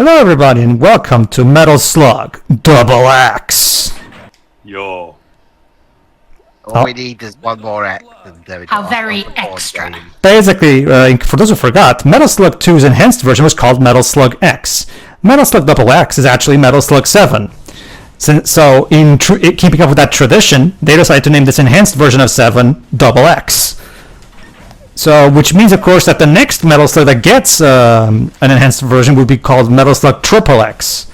Hello everybody and welcome to Metal Slug XX. Yo. All we need is one more X. How very extra. Basically, for those who forgot, Metal Slug 2's enhanced version was called Metal Slug X. Metal Slug XX is actually Metal Slug 7. So, in keeping up with that tradition, they decided to name this enhanced version of 7 XX. So, which means, of course, that the next Metal Slug that gets an enhanced version would be called Metal Slug XXX.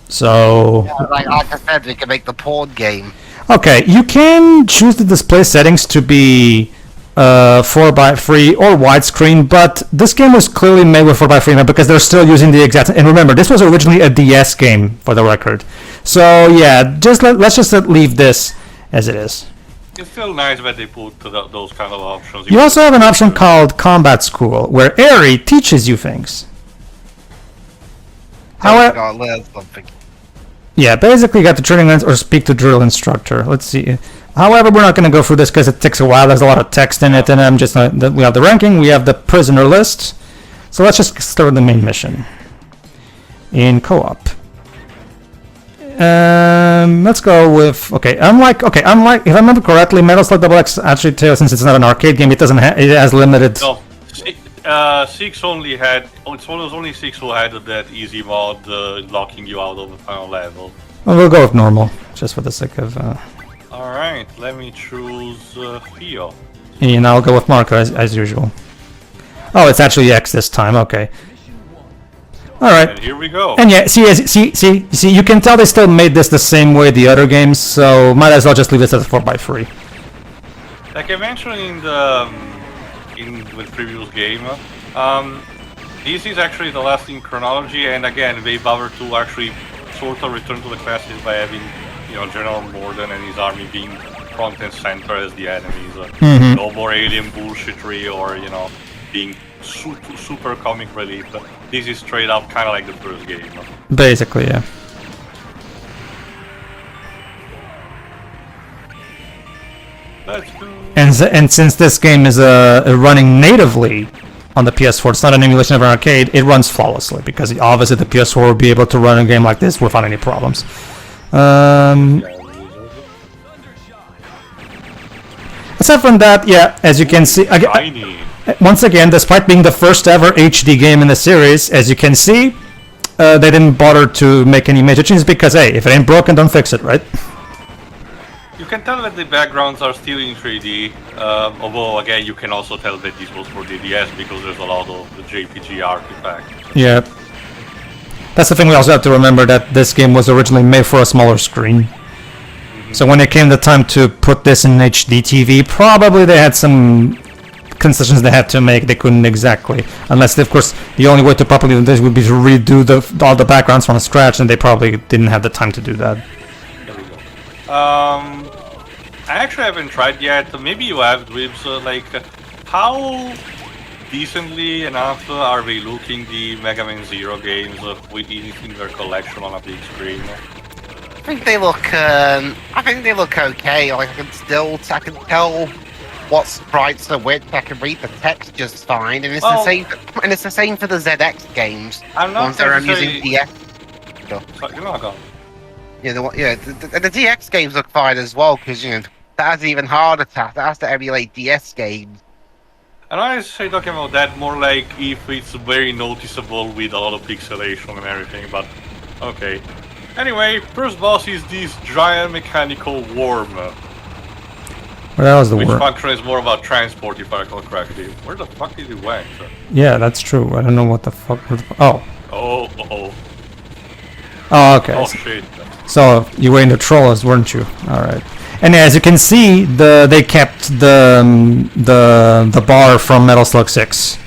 So... Yeah, like I said, we can make the porn game. Okay, you can choose the display settings to be 4:3 or widescreen, but this game was clearly made with 4:3 because they're still using the exact... And remember, this was originally a DS game, for the record. So, yeah, let's just leave this as it is. It's still nice that they put those kind of options. You also have an option called Combat School, where Eri teaches you things. However, I learn something. yeah, basically you got to training or speak to drill instructor. Let's see. However, we're not going to go through this because it takes a while. There's a lot of text in it, and I'm just not... We have the ranking, we have the prisoner list. So let's just start with the main mission. In co-op. Let's go with... Unlike, if I remember correctly, Metal Slug XX actually, Teo, since it's not an arcade game, it doesn't it has limited... No, 6 only had... It was only 6 who had that easy mod locking you out of the final level. Well, we'll go with normal, just for the sake of... Alright, let me choose Theo. And I'll go with Marco, as usual. Oh, it's actually X this time, okay. Alright. And here we go. And yeah, see, you can tell they still made this the same way the other games, so might as well just leave this as 4x3. Like I mentioned in the previous game, this is actually the last in chronology, and again, they bother to actually sort of return to the classics by having, you know, General Morden and his army being front and center as the enemies. No more alien bullshitry or, you know, being super comic relief. This is straight up kind of like the first game. Basically, yeah. Let's go. And since this game is running natively on the PS4, it's not an emulation of an arcade, it runs flawlessly, because obviously the PS4 will be able to run a game like this without any problems. Aside from that, yeah, as you can see... Once again, despite being the first ever HD game in the series, as you can see, they didn't bother to make any major changes because, hey, if it ain't broken, don't fix it, right? You can tell that the backgrounds are still in 3D, although again you can also tell that this was for the DS because there's a lot of the JPG artifacts. Yeah. That's the thing we also have to remember, that this game was originally made for a smaller screen. So when it came the time to put this in HD TV, probably they had some concessions they had to make. They couldn't exactly, unless of course the only way to properly do this would be to redo all the backgrounds from scratch, and they probably didn't have the time to do that. There we go. I actually haven't tried yet. Maybe you have, Dwibs. How decently enough are they looking, the Mega Man Zero games, in their collection on a big screen? I think they look okay. Like I can tell what sprites are which. I can read the text just fine, and it's the same. And it's the same for the ZX games. I'm not using DS. You're not gone. Yeah, the DX games look fine as well, because, you know, that has even harder task. That has to emulate DS games. And I say talking about that more like if it's very noticeable with a lot of pixelation and everything, but okay. Anyway, first boss is this giant mechanical worm. Well, that was the which worm. function is more about transport, if I recall correctly. Where the fuck did he went? Yeah, that's true. I don't know what the fuck... Oh, okay. Oh shit. So you were into trolls, weren't you? All right. And as you can see, they kept the bar from Metal Slug 6.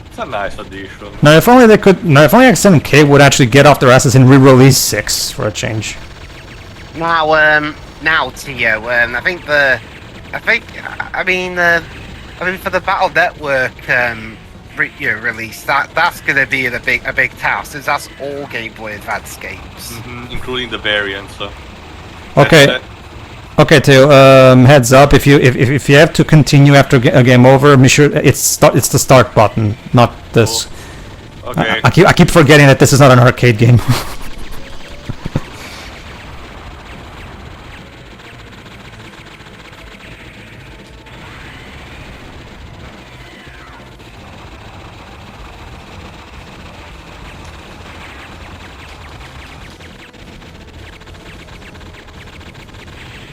It's a nice addition. Now, if only XMK would actually get off their asses and re-release 6 for a change. Now, Teo, I mean, for the Battle Network release, that's gonna be a big task, since that's all Game Boy Advance games, including the variants. Okay. Okay, Teo. Heads up. If you have to continue after a game over, be sure it's the start button, not this. Okay. I keep forgetting that this is not an arcade game.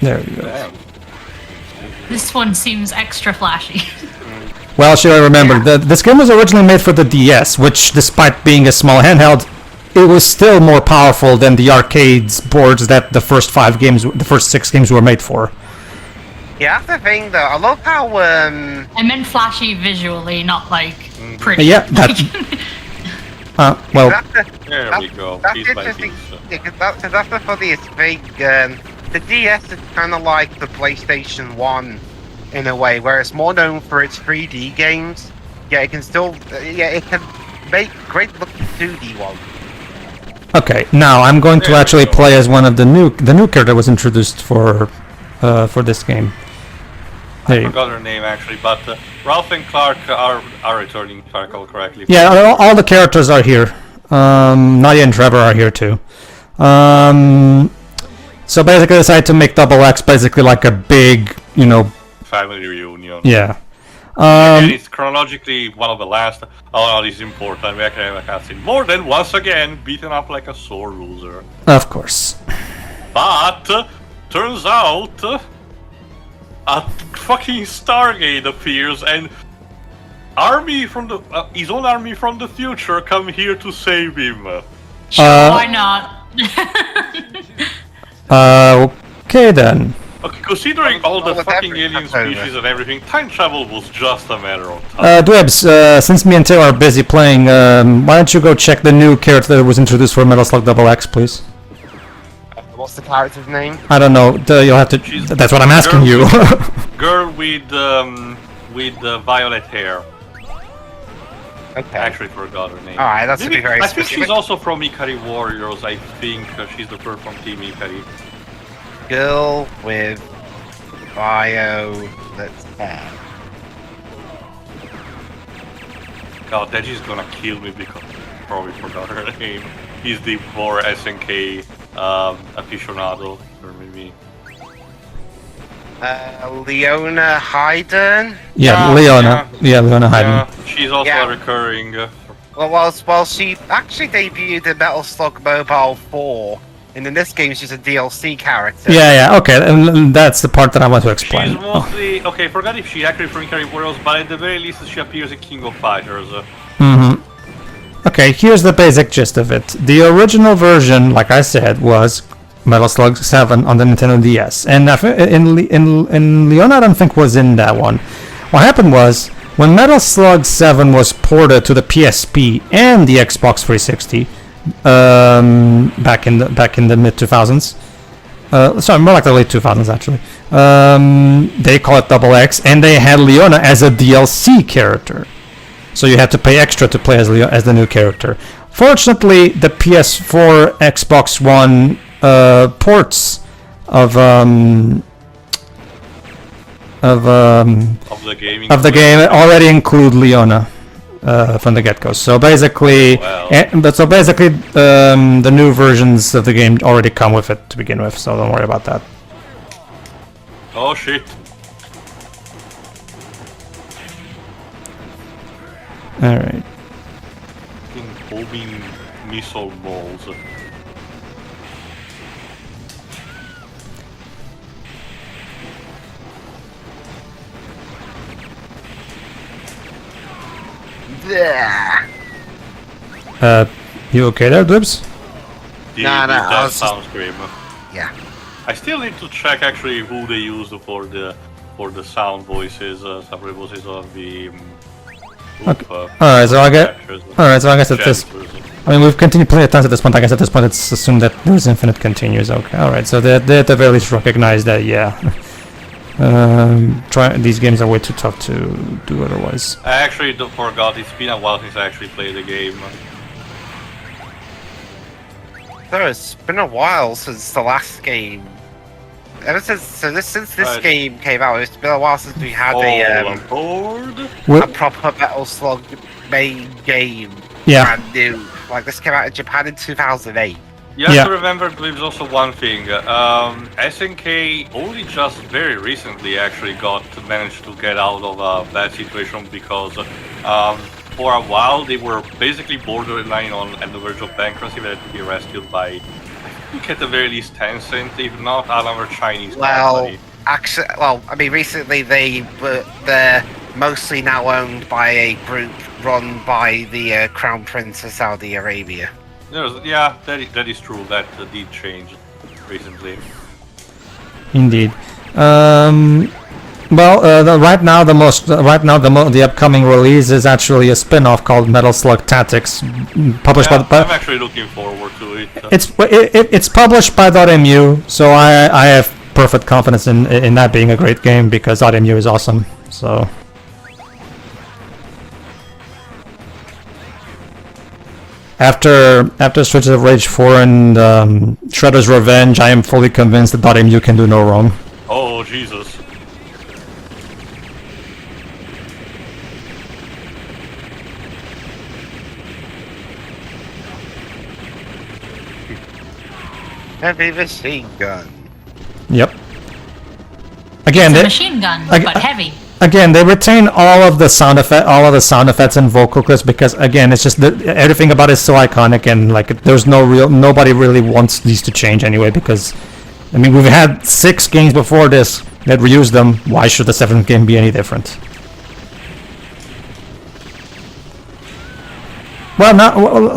There you go. Damn. This one seems extra flashy. Well, should I remember this game was originally made for the DS, which, despite being a small handheld, it was still more powerful than the arcades boards that the first 6 games were made for. Yeah, that's the thing though. I love how I meant flashy visually, not like pretty. Yeah, that. Well, There we go. That's Piece by interesting. piece. Yeah, because that's the funniest thing. The DS is kind of like the PlayStation 1 in a way, where it's more known for its 3D games. Yeah, it can still, it can make great looking 2D ones. okay. Now I'm going to There we actually go. play as one of the new character that was introduced for this game. There I you go. forgot her name actually, but Ralph and Clark are returning, if I recall correctly. Yeah, all the characters are here. Nadia and Trevor are here too. So basically, I decided to make Double X basically like a big, Family reunion. yeah. And it's chronologically one of the last. Oh, this is important. We actually have a cutscene. Morden once again beaten up like a sore loser. Of course. But turns out a fucking Stargate appears and army from the his own army from the future come here to save him. Why not? Okay then. Okay, considering all the All the fucking effort alien that's over. species and everything, time travel was just a matter of time. Dwebs, since me and Teo are busy playing, why don't you go check the new character that was introduced for Metal Slug Double X, please? What's the character's name? I don't know. You'll have to. She's- That's what I'm asking you. Girl with violet hair. Okay. I actually forgot her name. Alright, that's to be very I think specific. she's also from Ikari Warriors. I think she's the first from Team Ikari. Girl with violet hair. God, Deji's gonna kill me because I probably forgot her name. He's the more SNK aficionado, or maybe. Leona Hayden. yeah, Yeah, Leona. Yeah, Leona Hayden. Yeah, she's also Yeah. a recurring. Well, she actually debuted in Metal Slug Mobile 4, and in this game she's a DLC character. Yeah, okay, and that's the part that I want to explain. She's mostly okay. I forgot if she's actually from Ikari Warriors, but at the very least she appears in King of Fighters. Okay, here's the basic gist of it. The original version, like I said, was Metal Slug 7 on the Nintendo DS, and in Leona, I don't think was in that one. What happened was when Metal Slug 7 was ported to the PSP and the Xbox 360 back in the mid 2000s. Sorry, more like the late 2000s actually. They call it Double X, and they had Leona as a DLC character. So you had to pay extra to play as the new character. Fortunately, the PS4, Xbox One ports of the game already include Leona from the get-go. So basically, the new versions of the game already come with it to begin with. So don't worry about that. Oh shit! All right. Bombing missile balls. Yeah. You okay there, Dibs? I That was just- sounds grim. Yeah. I still need to check actually who they used for the sound voices, sub voices of the. Alright, so I guess at this. I mean, we've continued plenty of times at this point. I guess at this point, it's assumed that there's infinite continues. Okay, alright. So they at the very least recognize that, yeah. These games are way too tough to do otherwise. I actually forgot. It's been a while since I actually played the game. So it's been a while since the last game since this Right. game came out, it's been a while since we had All a on board. proper Metal Slug main game. Yeah. Brand new. Like this came out in Japan in 2008. You have Yeah. to remember, there's also one thing. SNK only just very recently actually managed to get out of a bad situation because for a while they were basically borderline at the verge of bankruptcy. They had to be rescued by, I think at the very least, Tencent, if not another Chinese company. Actually, I mean, recently they're mostly now owned by a group run by the Crown Prince of Saudi Arabia. Yeah, that is true. That did change recently. Indeed. Right now the upcoming release is actually a spin-off called Metal Slug Tactics, published Yeah, by. I'm actually looking forward to it. It's published by .mu, so I have perfect confidence in that being a great game because .mu is awesome. So. After Streets of Rage 4 and Shredder's Revenge, I am fully convinced that .mu can do no wrong. Oh, Jesus. Heavy machine gun. Yep. Again, It's a they, machine gun, I- but heavy. again, they retain all of the sound effects and vocal clips because again, it's just everything about it is so iconic and like nobody really wants these to change anyway because, I mean, we've had 6 games before this that reused them. Why should the 7th game be any different? Well,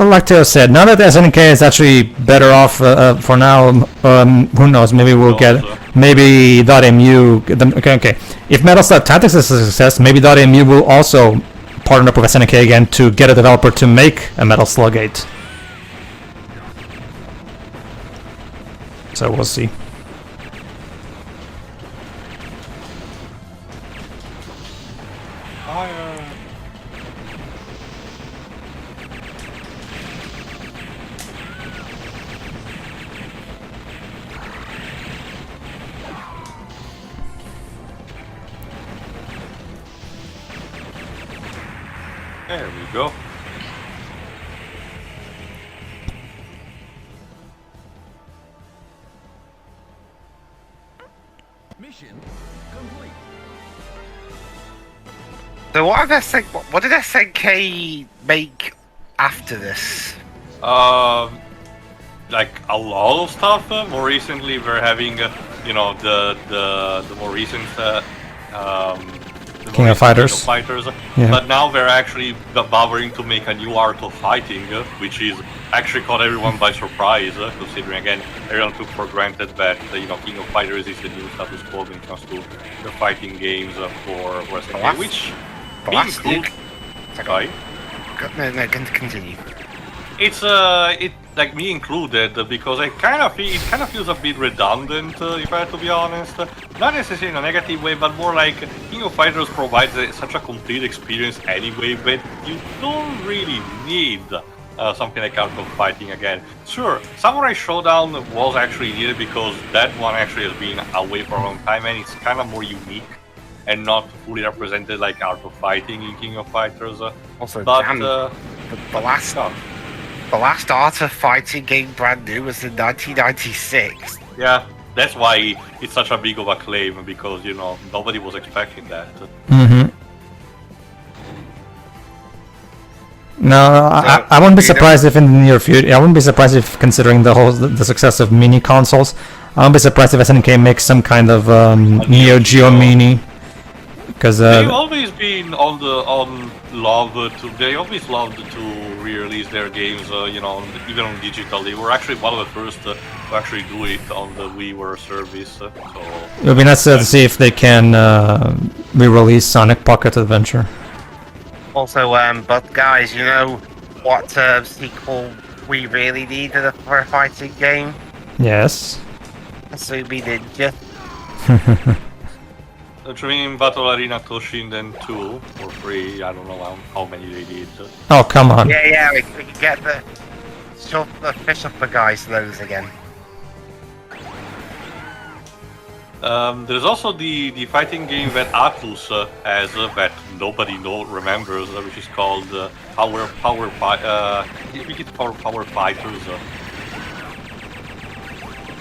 like Teo said, now that SNK is actually better off for now, who knows? Maybe we'll get maybe .mu. Okay. If Metal Slug Tactics is a success, maybe .mu will also partner up with SNK again to get a developer to make a Metal Slug 8. So we'll see. There we go. Mission complete. So what did SNK make after this? Like a lot of stuff. More recently, we're having, the more recent King of Fighters. Yeah. But now they're actually bothering to make a new Art of Fighting, which is actually caught everyone by surprise, considering again everyone took for granted that King of Fighters is the new status quo when it comes to the fighting games for SNK, which sorry. No, continue. It's like me included because it kind of feels a bit redundant if I have to be honest. Not necessarily in a negative way, but more like King of Fighters provides such a complete experience anyway that you don't really need something like Art of Fighting again. Sure, Samurai Showdown was actually needed because that one actually has been away for a long time and it's kind of more unique and not fully represented like Art of Fighting in King of Fighters. Also, But damn, the last Art of Fighting game brand new was in 1996. yeah, that's why it's such a big of a claim because nobody was expecting that. Mm-hmm. No, I wouldn't be surprised if in the near future. I wouldn't be surprised if, considering the success of mini consoles, I wouldn't be surprised if SNK makes some kind of Neo Geo Mini. Because they've always been they always loved to re-release their games, even on digital. They were actually one of the first to actually do it on the WiiWare service. So it would be nice to see if they can re-release Sonic Pocket Adventure. Also, but guys, you know what sequel we really needed for a fighting game? Yes. Asumi Ninja. Dream Battle Arena Toshinden 2 for free. I don't know how many they did. Oh, come on. Yeah, we can get the fish up the guys those again. There's also the fighting game that Atlus has that nobody remembers, which is called Power Fighters.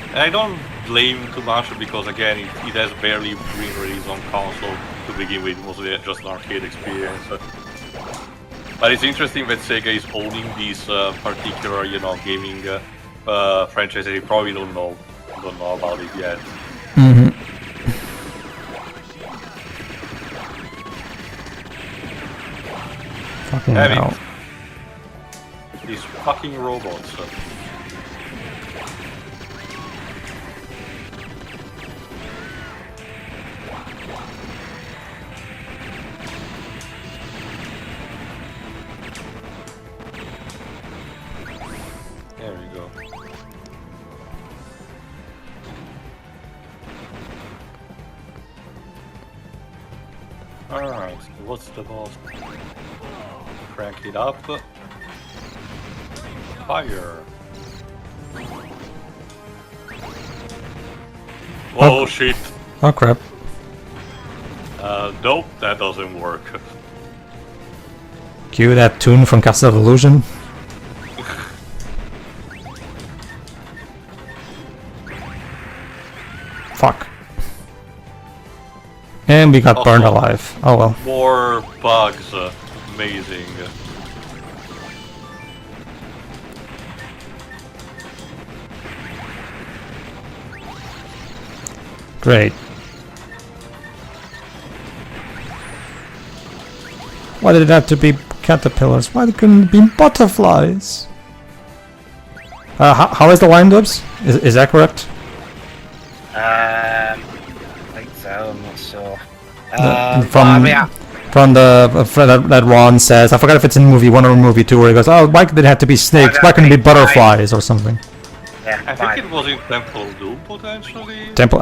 And I don't blame too much because again it has barely been released on console to begin with, mostly just an arcade experience. But it's interesting that Sega is owning these particular, gaming franchise that you probably don't know about it yet. Mm-hmm. Fucking hell. These fucking robots. There we go. Alright, what's the boss? Crank it up. Fire. Whoa, shit. Oh crap. Nope, that doesn't work. Cue that tune from Castle of Illusion. Fuck. And we got burned alive. Oh well. More bugs. Amazing. Great. Why did it have to be caterpillars? Why couldn't it be butterflies? How is the wind-ups? Is that correct? I think so. I'm not sure. From that Ron says, I forgot if it's in movie 1 or movie 2, where he goes, "Oh, why did it have to be snakes? Why couldn't it be butterflies or something?" Yeah, I think it was in Temple of Doom potentially. Temple.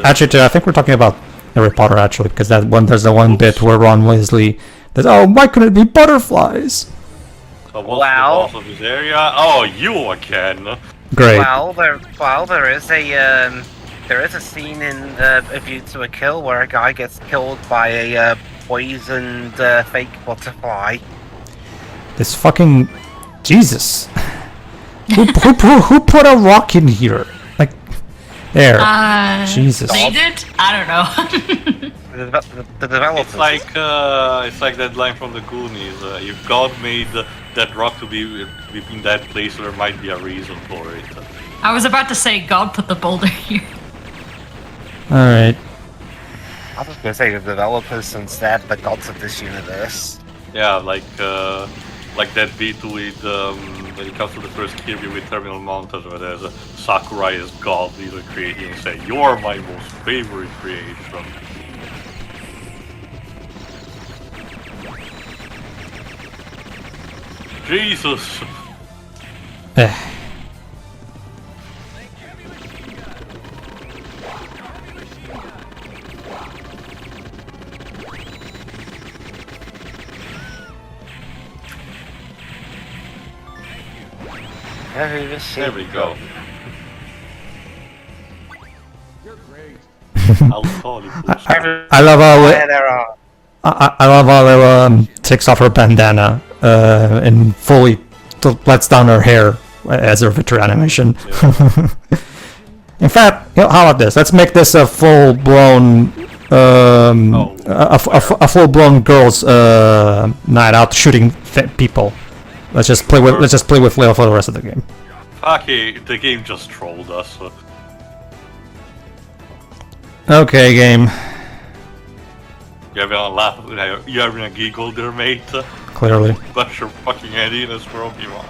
Actually, I think we're talking about Harry Potter actually, because there's the one bit where Ron Weasley says, "Oh, why couldn't it be butterflies?" So what's the boss of this area? Oh, you again. Great. There is a scene in A View to a Kill where a guy gets killed by a poisoned fake butterfly. This fucking Jesus. who put a rock in here? Like, there. Jesus. They did? I don't know. The developers. It's like that line from the Goonies. If God made that rock to be in that place, there might be a reason for it. I was about to say God put the boulder here. Alright. I was gonna say the developers instead, the gods of this universe. Yeah, like that bit with when it comes to the first Kirby with Terminal Montage, where there's a Sakurai as God, these are creating and say, "You're my most favorite creation." Jesus. There we go. You're great. I'll call it. I love how Layla takes off her bandana and fully lets down her hair as her victory animation. Yeah. In fact, how about this? Let's make this a full-blown a full-blown girls' night out shooting people. Let's just play with Layla for the rest of the game. Okay, the game just trolled us. Okay, game. You having a laugh? You having a giggle there, mate? Clearly. But your fucking headiness from you on.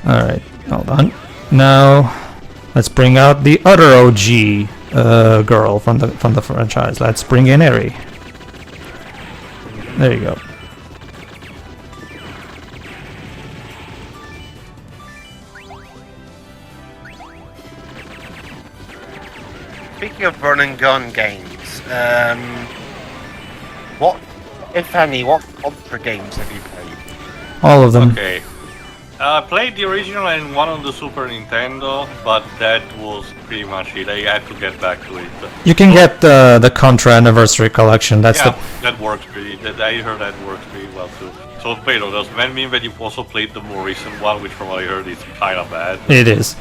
Alright, hold on. Now, let's bring out the other OG girl from the franchise. Let's bring in Eri. There you go. Speaking of run and gun games, what, if any, what Contra games have you played? All of them. Okay, I played the original and one on the Super Nintendo, but that was pretty much it. I had to get back to it. You can get the Contra Anniversary Collection. That's Yeah, that works pretty. I heard that works pretty well too. So Pedro, does that mean that you've also played the more recent one, which from what I heard is kind of bad? It is.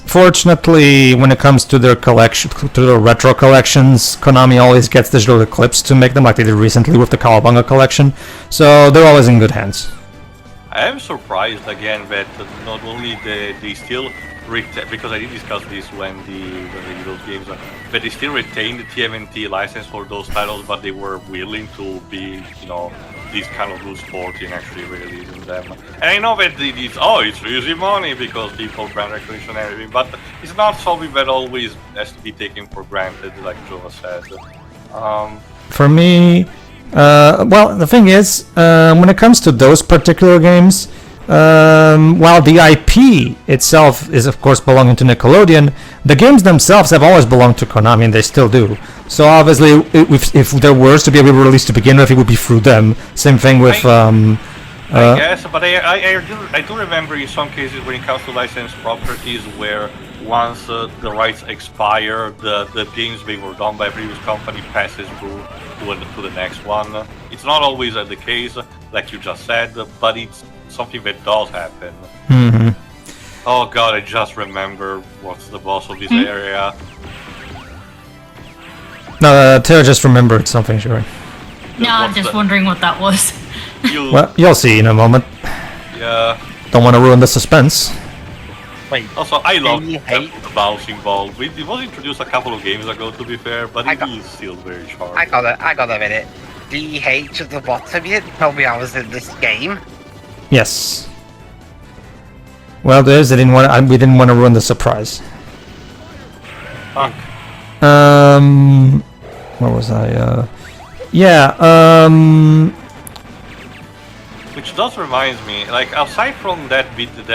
Fortunately, when it comes to their collection, to their retro collections, Konami always gets digital clips to make them, like they did recently with the Kawabunga collection. So they're always in good hands. I am surprised again that not only they still because I did discuss this when those games are, but they still retain the TMNT license for those titles, but they were willing to be, these kind of loose sporty and actually releasing them. And I know that it's easy money because people brand recognition and everything, but it's not something that always has to be taken for granted, like Joe said. For me, well, the thing is, when it comes to those particular games, while the IP itself is of course belonging to Nickelodeon, the games themselves have always belonged to Konami, and they still do. So obviously, if there was to be a re-release to begin with, it would be through them. Same thing with. I guess, but I do remember in some cases when it comes to licensed properties where once the rights expire, the games they were done by a previous company passes through to the next one. It's not always the case, like you just said, but it's something that does happen. Mm-hmm. Oh god, I just remember what's the boss of this area. No, Teo just remembered something, sure. No, I'm just wondering what that was. Well, you'll see in a moment. Yeah. Don't want to ruin the suspense. Wait. Also, I love you the hate- bouncing ball. It was introduced a couple of games ago, to be fair, but it is still very charming. I got a minute. DH at the bottom, you didn't tell me I was in this game. Yes. Well, we didn't want to ruin the surprise. Fuck. Where was I? Yeah. Which does remind me, like, aside from that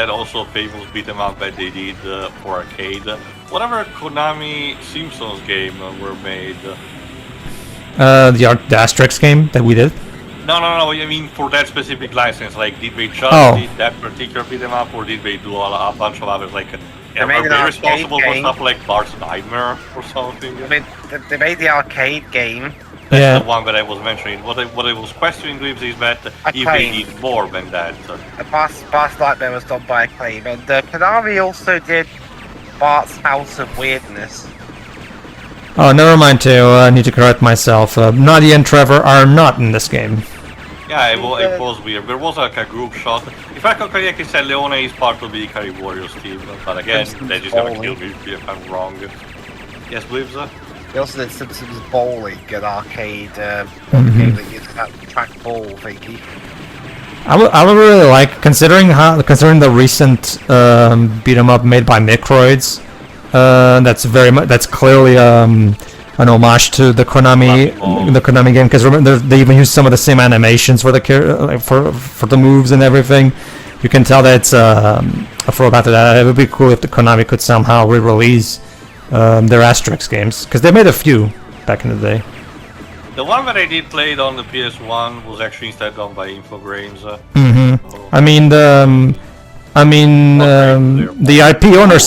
also famous beat 'em up that they did for arcade, whatever Konami Simpsons game were made. The Asterix game that we did. No, I mean for that specific license, like, did they just did that particular beat 'em up, or did they do a bunch of others, like, are made an they arcade responsible for game. stuff like Bart's Nightmare or something? I mean, they made the arcade game. That's Yeah. the one that I was mentioning. What I was questioning, Glibs, is that if they Acclaim. did more than that. Bart's Nightmare was done by Acclaim, and Konami also did Bart's House of Weirdness. Oh, never mind, Teo. I need to correct myself. Nadia and Trevor are not in this game. Yeah, it was weird. There was like a group shot. If I can correctly say, Leone is part of the Ikari Warriors team, but again, they're just gonna kill me if I'm wrong. Yes, Glibs? They also did Simpsons Bowling, an arcade game that uses that track ball thingy. I would really like, considering the recent beat 'em up made by Microids. That's clearly an homage to the Konami game, because remember they even use some of the same animations for the for the moves and everything. You can tell that it's a throwback to that. It would be cool if the Konami could somehow re-release their Asterix games, because they made a few back in the day. The one that I did play on the PS1 was actually instead done by Infogrames. The IP owner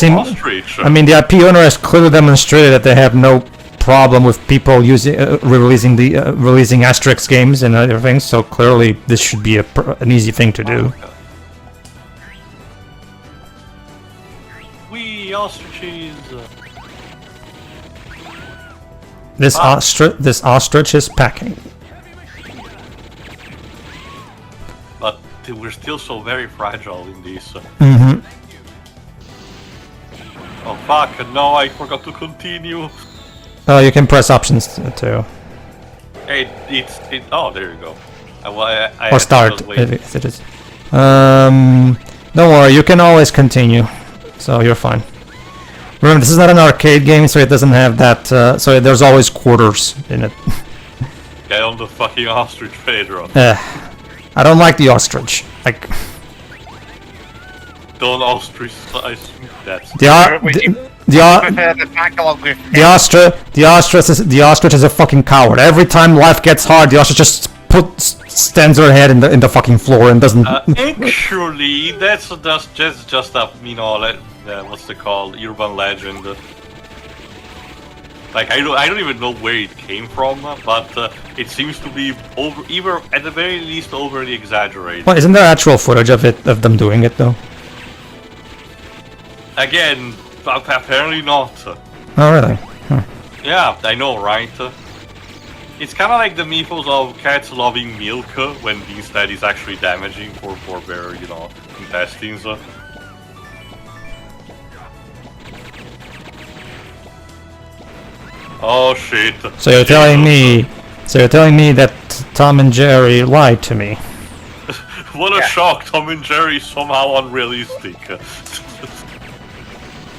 the IP owner has clearly demonstrated that they have no problem with people releasing Asterix games and everything. So clearly, this should be an easy thing to do. We ostriches. This ostrich is packing. But we're still so very fragile in this. Oh fuck, no, I forgot to continue. Oh, you can press options too. Oh, there you go. I Or start, if it is. Don't worry, you can always continue. So you're fine. Remember, this is not an arcade game, so it doesn't have that, so there's always quarters in it. Get on the fucking ostrich, Pedro. I don't like the ostrich. Like, Don't ostrich size. That's the ostrich is a fucking coward. Every time life gets hard, the ostrich just stands her head in the fucking floor and doesn't. Actually, that's just a what's it called, urban legend. Like I don't even know where it came from, but it seems to be either at the very least overly exaggerated. Well, isn't there actual footage of them doing it though? Again, apparently not. Oh really? Huh. Yeah, I know, right? It's kind of like the mythos of cats loving milk when instead it's actually damaging for their, intestines. Oh shit. So you're telling me that Tom and Jerry lied to me? What a shock! Tom and Jerry is somehow unrealistic.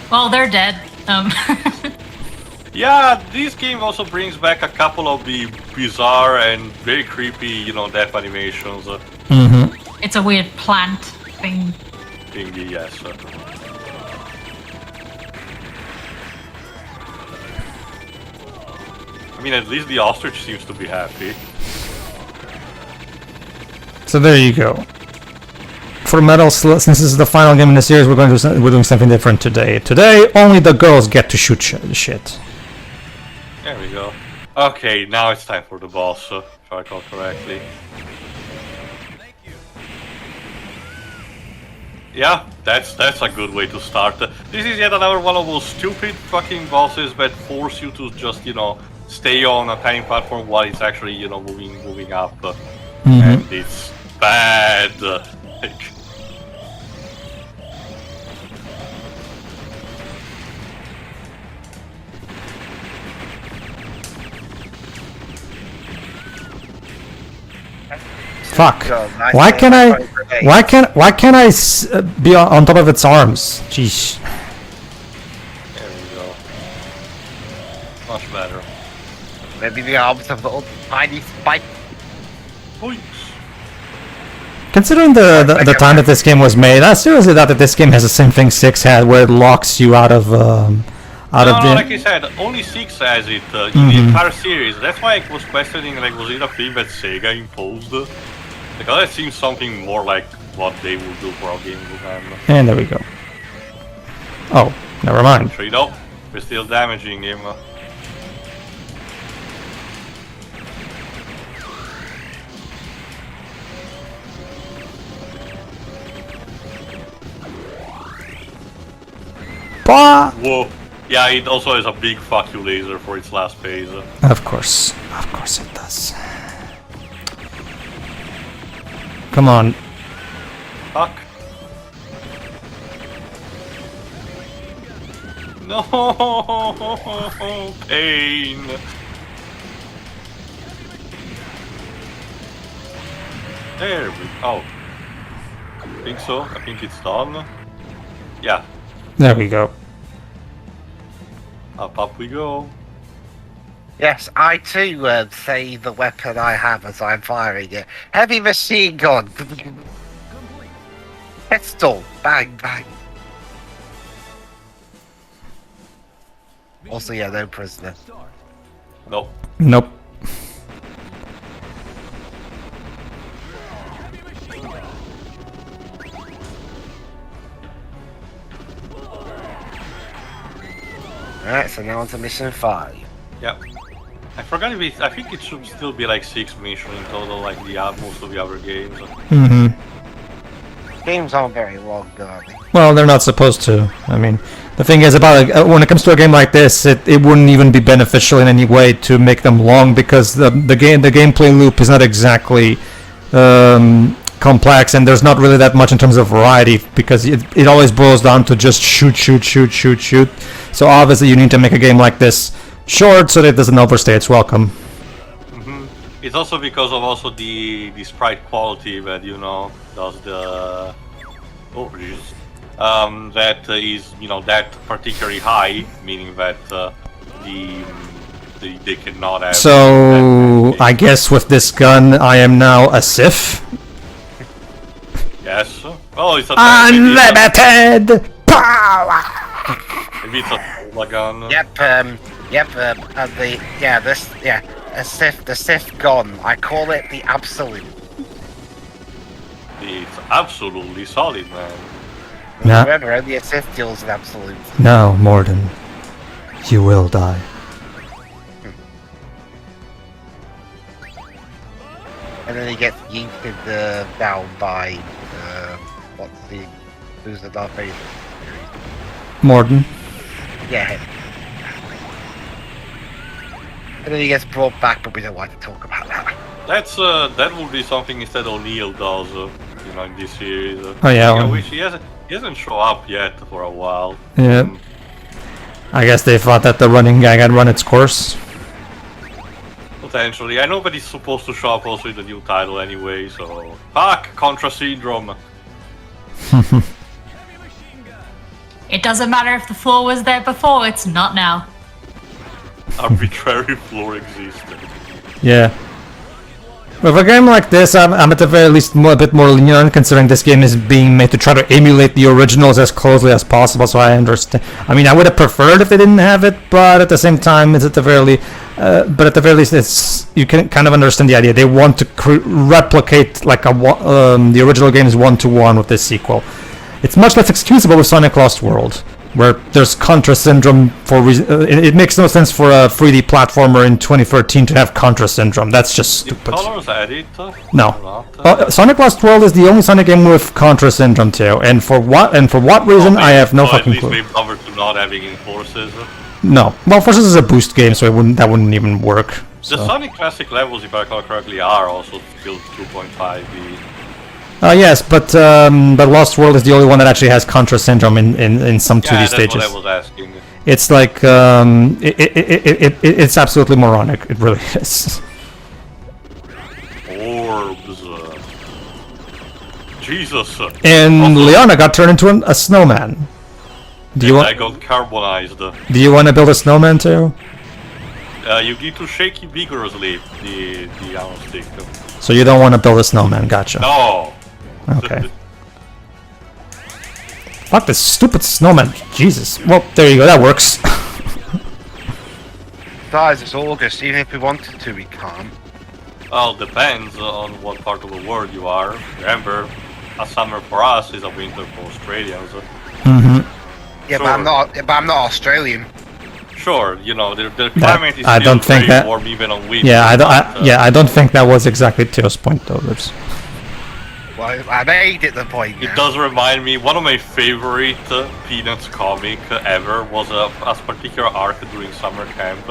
Well, they're dead. Yeah, this game also brings back a couple of the bizarre and very creepy, death animations. Mm-hmm. It's a weird plant thing. Thingy, yes. I mean, at least the ostrich seems to be happy. So there you go. For Metal Slug, since this is the final game in the series, we're doing something different today. Today, only the girls get to shoot shit. There we go. Okay, now it's time for the boss, if I recall correctly. Yeah, that's a good way to start. This is yet another one of those stupid fucking bosses that force you to just, stay on a tiny platform while it's actually, moving up. And it's bad. Fuck. Nice Why day. can't I be on top of its arms? Jeez. There we go. Much better. Maybe the arms have little tiny spikes. Points. Considering the time that this game was made, I seriously doubt that this game has the same thing 6 had, where it locks you out of the. Like I said, only 6 has it in the entire series. That's why I was questioning, was it a thing that Sega imposed? Because that seems something more like what they would do for a game with them. And there we go. Oh, never mind. Actually, no, we're still damaging him. Bah! Whoa. Yeah, it also has a big fuck you laser for its last phase. Of course it does. Come on. Fuck. No, pain. There we go. I think so. I think it's done. Yeah. There we go. Up we go. Yes, I too say the weapon I have as I'm firing it. Heavy machine gun. Pistol. Bang, bang. Also, yeah, no prisoner. Nope. Nope. Alright, so now on to mission 5. Yep. I forgot if I think it should still be like 6 missions in total, like most of the other games. Mm-hmm. Games aren't very long, are they? Well, they're not supposed to. I mean, the thing is about when it comes to a game like this, it wouldn't even be beneficial in any way to make them long, because the gameplay loop is not exactly complex, and there's not really that much in terms of variety, because it always boils down to just shoot. So obviously you need to make a game like this short so that it doesn't overstay its welcome. Mm-hmm. It's also because of the sprite quality that does the that is that particularly high, meaning that they cannot have. So I guess with this gun I am now a Sith. Yes. Oh, it's a Unlimited power. Maybe it's a gun. Yep, The Sith gone. I call it the absolute. It's absolutely solid, man. No, Remember, only a Sith deals with absolute. no, Morden. You will die. And then he gets yeeted down by who's the Darth Vader? Morden. Yeah, him. And then he gets brought back, but we don't want to talk about that. That would be something instead O'Neill does, in this series. Oh yeah. I well, wish he hasn't shown up yet for a while. Yeah. I guess they thought that the running gag had run its course. Potentially. I know that he's supposed to show up also in the new title anyway, so... Fuck! Contra Syndrome! It doesn't matter if the floor was there before, it's not now. Arbitrary floor existed. Yeah. With a game like this, I'm at the very least a bit more lenient, considering this game is being made to try to emulate the originals as closely as possible, so I understand. I mean, I would have preferred if they didn't have it, but at the same time, it's at the very least, it's you can kind of understand the idea. They want to replicate like the original game is 1-to-1 with this sequel. It's much less excusable with Sonic Lost World, where there's Contra Syndrome for it makes no sense for a 3D platformer in 2013 to have Contra Syndrome. That's just stupid. Colors edit? No. Sonic Lost World is the only Sonic game with Contra Syndrome, Teo. And for what reason, I have no fucking clue. At least they covered to not having in Forces. No. Well, Forces is a boost game, so that wouldn't even work. So. The Sonic Classic levels, if I recall correctly, are also still 2.5D. Yes, but Lost World is the only one that actually has Contra Syndrome in some 2D that's stages. What I was asking. It's like it's absolutely moronic. It really is. Orbs. Jesus. And Leona got turned into a snowman. I got carbonized. Do you want to build a snowman too? You need to shake it vigorously, the arrow stick. So you don't want to build a snowman, gotcha. No. Okay. Fuck this stupid snowman. Jesus. Well, there you go. That works. Guys, it's August. Even if we wanted to, we can't. Well, depends on what part of the world you are. Remember, a summer for us is a winter for Australians. Mm-hmm. Yeah, Sure. but I'm not Australian. Sure, the climate is I still don't think very that- warm even on winter. Yeah, I don't think that was exactly Teo's point, though. Well, I made it the point. It now. does remind me, one of my favorite Peanuts comic ever was a particular arc during summer camp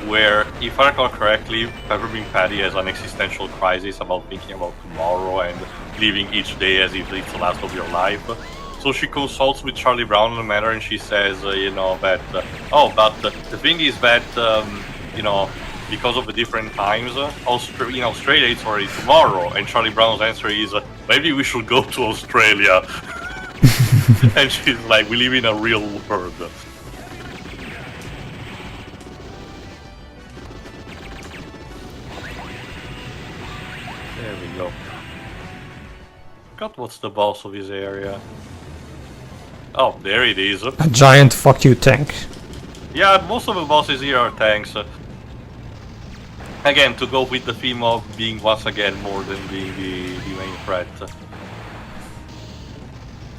where, if I recall correctly, Peppermint Patty has an existential crisis about thinking about tomorrow and living each day as if it's the last of your life. So she consults with Charlie Brown on the matter and she says, that, the thing is that, because of the different times, in Australia it's already tomorrow, and Charlie Brown's answer is, maybe we should go to Australia. And she's like, we live in a real world. There we go. God, what's the boss of this area? Oh, there it is. A giant fuck you tank. Yeah, most of the bosses here are tanks. Again, to go with the theme of being once again more than being the main threat.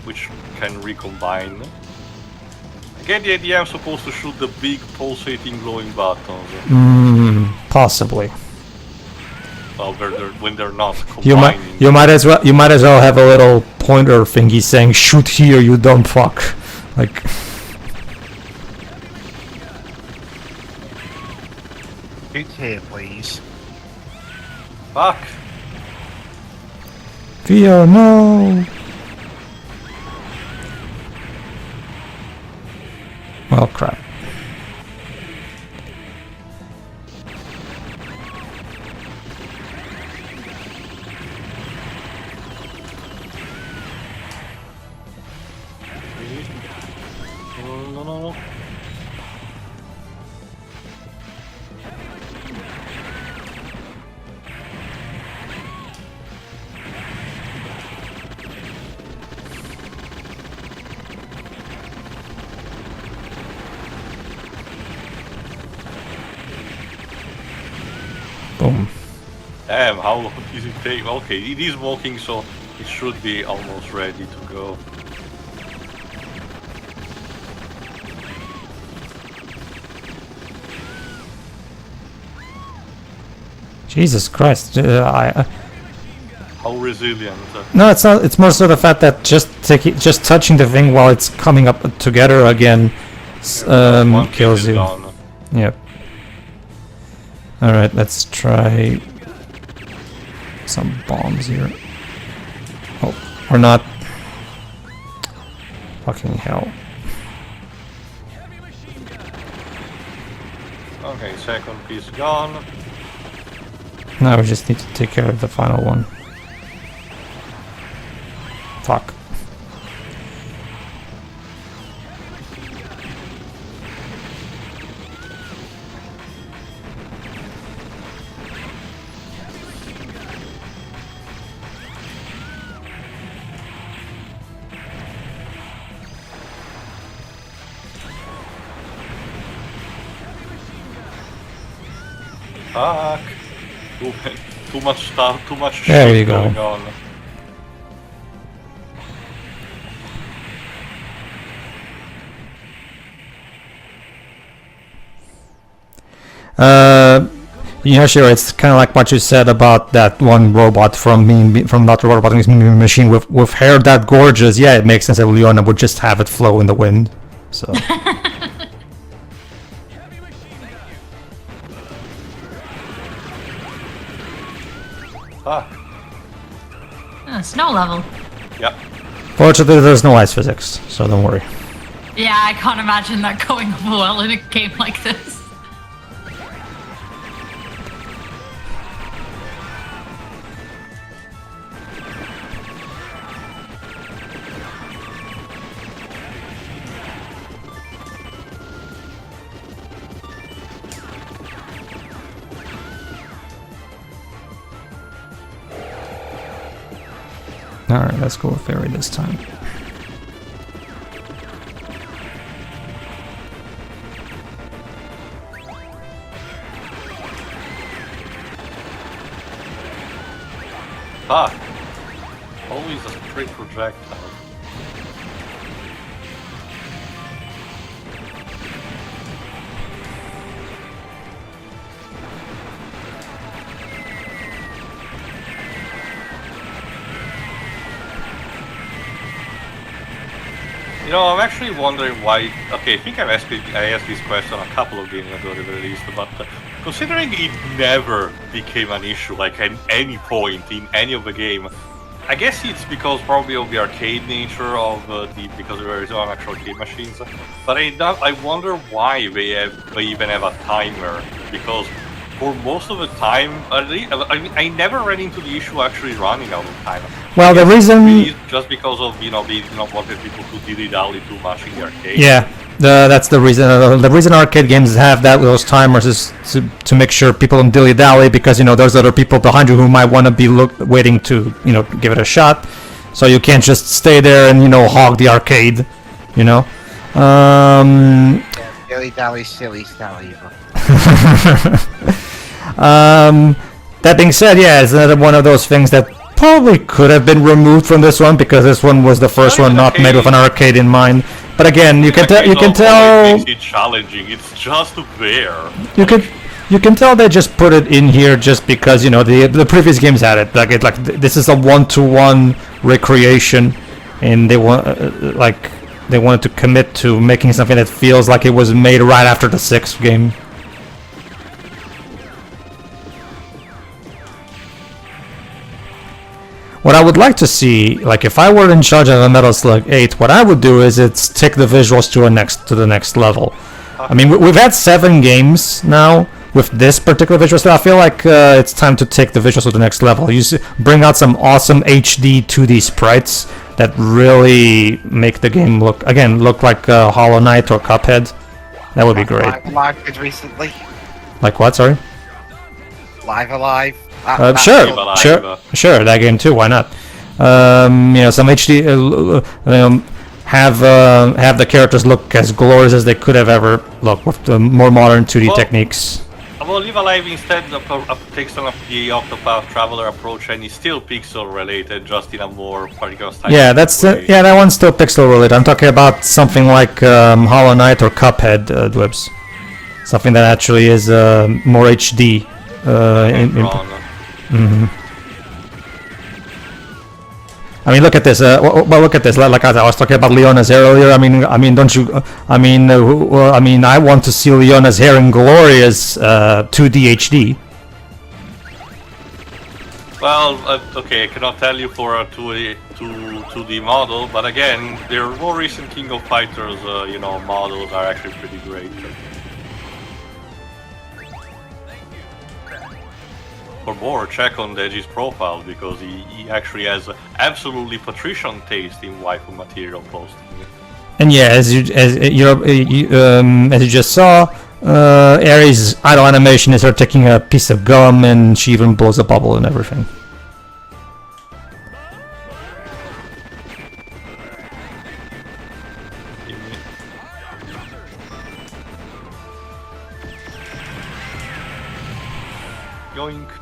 Which can recombine. I get the idea I'm supposed to shoot the big pulsating glowing buttons. Possibly. Well, when they're not combining. You might as well have a little pointer thingy saying "shoot here, you dumb fuck." Like. Shoot here, please. Fuck. Theo, no. Well, crap. No. Boom. Damn, how long does it take? Okay, it is walking, so it should be almost ready to go. Jesus Christ! How resilient. No, it's not. It's more so the fact that just touching the thing while it's coming up together again, One kills is you. gone. Yep. All right, let's try some bombs here. Oh, or not. Fucking hell. Okay, second piece gone. Now we just need to take care of the final one. Fuck. Fuck. Too much stuff, too much There shit you go. going on. Yeah, sure. It's kind of like what you said about that one robot from not roboting machine with hair that gorgeous. Yeah, it makes sense that Leona would just have it flow in the wind. So. Fuck. Snow level. Yep. Fortunately, there's no ice physics, so don't worry. Yeah, I can't imagine that going over well in a game like this. Alright, let's go with Fairy this time. Fuck. Always a straight projectile. You know, I'm actually wondering why. Okay, I think I asked this question a couple of games ago at the very least, but considering it never became an issue, like at any point in any of the game, I guess it's because probably of the arcade nature of because there is on actual arcade machines. But I wonder why they even have a timer, because for most of the time, I never ran into the issue actually running out of time. Well, the reason... Just because of, they did not wanted people to dilly-dally too much in the arcade. Yeah, that's the reason. The reason arcade games have those timers is to make sure people don't dilly-dally, because, there's other people behind you who might want to be waiting to, give it a shot. So you can't just stay there and, hog the arcade, Dilly-dally, silly-sally. That being said, yeah, it's another one of those things that probably could have been removed from this one, because this one was the first one not made with an arcade in mind. But again, you can tell. It makes it challenging. It's just there. You can tell they just put it in here just because the previous games had it. This is a 1-to-1 recreation, and they wanted to commit to making something that feels like it was made right after the 6th game. What I would like to see, like if I were in charge of a Metal Slug 8, what I would do is take the visuals to the next level. I mean, we've had 7 games now with this particular visual style. I feel like it's time to take the visuals to the next level. Bring out some awesome HD 2D sprites that really make the game look like Hollow Knight or Cuphead. That would be great. Live did recently. Like what? Sorry. Live Alive. Sure, that game too. Why not? Some HD. Have the characters look as glorious as they could have ever looked with the more modern 2D techniques. Well, Live Alive instead takes on the Octopath Traveler approach and is still pixel related, just in a more particular style. Yeah, that's yeah, that one's still pixel related. I'm talking about something like Hollow Knight or Cuphead, Dwebs. Something that actually is more HD. I mean, look at this. Well, look at this. Like I was talking about Leona's hair earlier. I mean, don't you? I mean, I want to see Leona's hair in glorious 2D HD. Well, okay, I cannot tell you for a 2D model, but again, their more recent King of Fighters, models are actually pretty great. For more, check on Deji's profile because he actually has absolutely patrician taste in waifu material posting. And yeah, as you just saw, Aries' idle animation is her taking a piece of gum, and she even blows a bubble and everything. Yoink.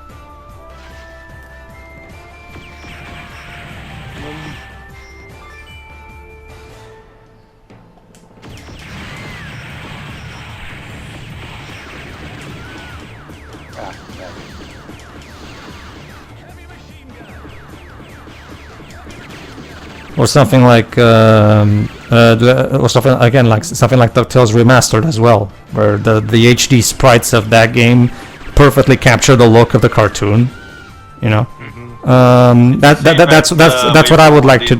Or something like, or something again like something like DuckTales Remastered as well, where the HD sprites of that game perfectly capture the look of the cartoon. You know, that's what I would like to.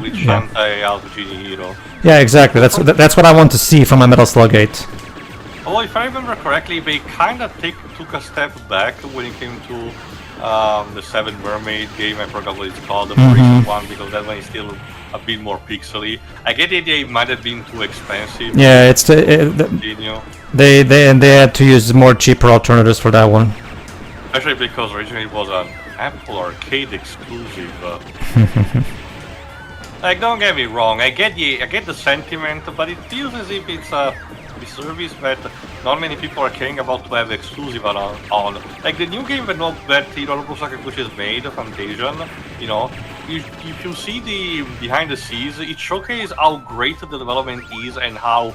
Yeah, exactly. That's what I want to see from a Metal Slug 8. Oh, if I remember correctly, they kind of took a step back when it came to the Seven Mermaid game. I forgot what it's called, the recent one, because that one is still a bit more pixely. I get the idea it might have been too expensive. Yeah, they had to use more cheaper alternatives for that one. Especially because originally it was an Apple Arcade exclusive. Like, don't get me wrong, I get the sentiment, but it feels as if it's a service that not many people are caring about to have exclusive on. Like the new game that Hironobu Sakaguchi has made, Fantasian, if you see the behind the scenes, it showcases how great the development is and how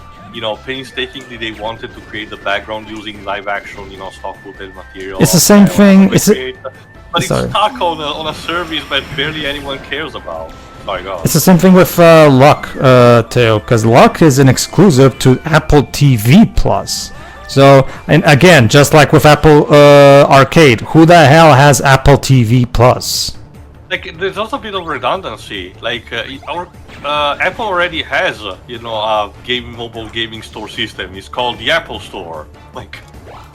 painstakingly they wanted to create the background using live action, stock footage material. It's the same thing. But it's stuck on a service that barely anyone cares about. It's the same thing with Luck, Teo, because Luck is an exclusive to Apple TV Plus. So, and again, just like with Apple Arcade, who the hell has Apple TV Plus? Like, there's also a bit of redundancy. Like, Apple already has, a mobile gaming store system. It's called the Apple Store. Like,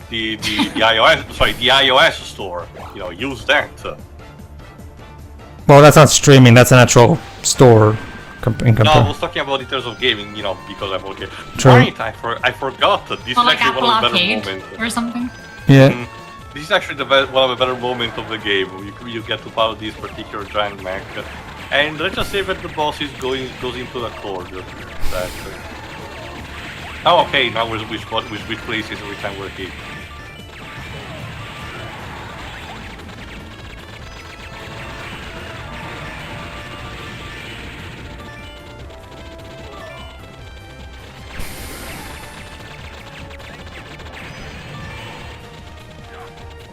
the iOS store. Use that. Well, that's not streaming. That's an actual store. No, I was talking about in terms of gaming, because I'm okay. True. Right, I forgot. This is like actually Apple one of the better Arcade moments. or something. Yeah. This is actually one of the better moments of the game. You get to power this particular giant mech, and let's just say that the boss goes into the cord. Oh, okay. Now we're which places every time we're hit.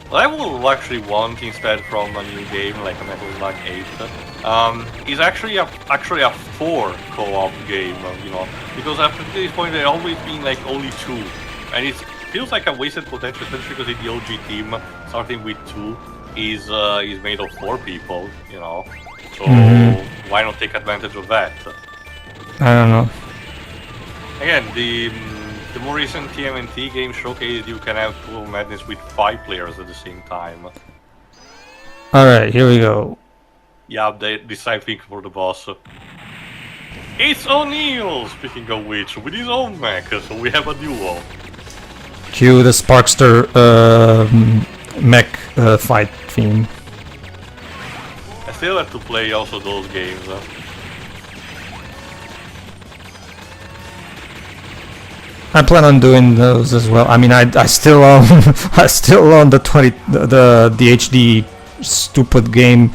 What I would actually want instead from a new game like a Metal Slug 8 is actually a 4 co-op game, because up to this point they've always been like only 2, and it feels like a wasted potential, especially because the OG team starting with 2 is made of 4 people, so why not take advantage of that? I don't know. Again, the more recent TMNT game showcased you can have Pool of Madness with 5 players at the same time. Alright, here we go. Yeah, the same thing for the boss. It's O'Neill, speaking of which, with his own mech, so we have a duo. Cue the Sparkster mech fight theme. I still have to play also those games. I plan on doing those as well. I mean, I still own I still own the the HD stupid game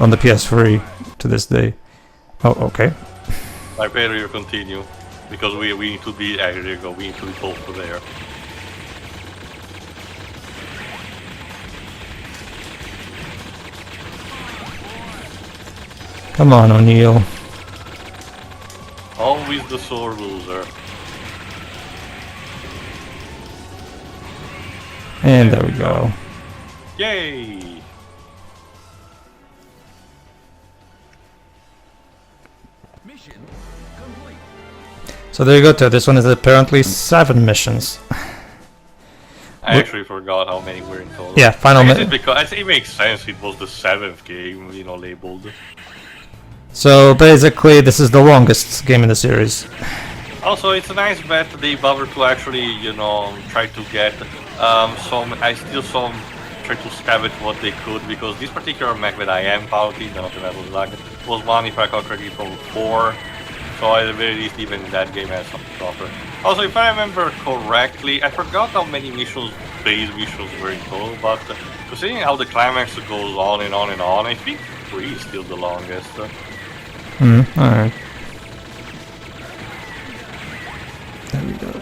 on the PS3 to this day. Oh, okay. I better you continue because we need to be. There you go. We need to be both there. Come on, O'Neill. Always the sore loser. And there we go. Yay! Mission complete. So there you go, Teo. This one is apparently 7 missions. I actually forgot how many were in total. Yeah, final I guess mission. because it makes sense. It was the 7th game, you know, labeled. So basically, this is the longest game in the series. Also, it's a nice bet they bothered to actually, you know, try to get some. I still try to scavenge what they could because this particular mech that I am piloting, the Metal Slug, was one, if I recall correctly, from 4. So at the very least, even that game has something to offer. Also, if I remember correctly, I forgot how many base missions were in total, but considering how the climax goes on and on and on, I think 3 is still the longest. Alright. There we go.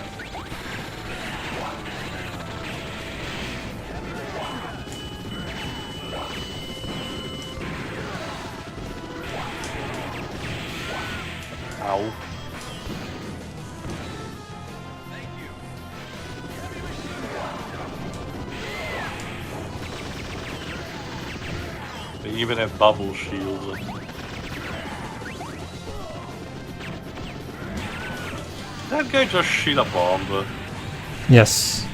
Ow. They even have bubble shields. That guy just shot a bomb. Yes.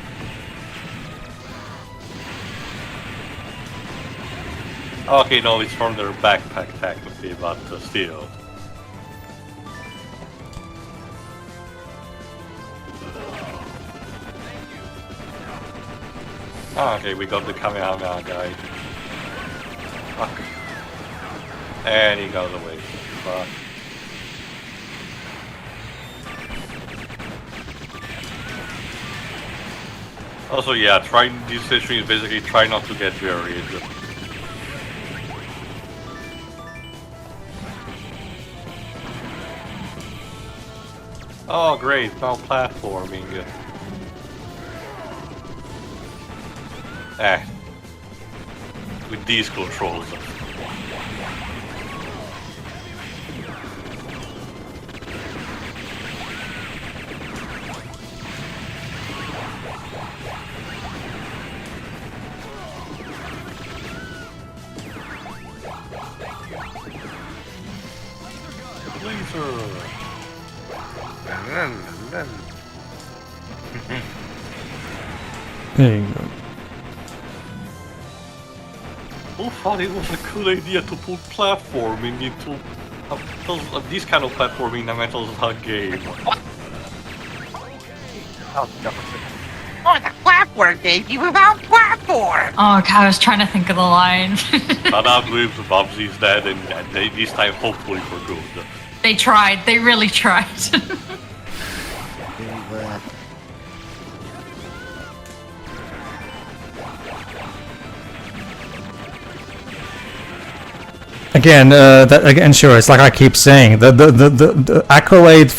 Okay, no, it's from their backpack technically, but still. Okay, we got the Kamehameha guy. Fuck. And he got away. Fuck. Also, yeah, this issue is basically try not to get buried. Oh, great, now platforming. With these controls. There you go. Who thought it was a good idea to put platforming into this kind of platforming in a Metal Slug game? Oh, no. Oh, the platform gave you without platform! Oh, okay, I was trying to think of the line. But that with Bubsy's dead, and this time hopefully for good. They tried. They really tried. Again, sure. It's like I keep saying. The Accolade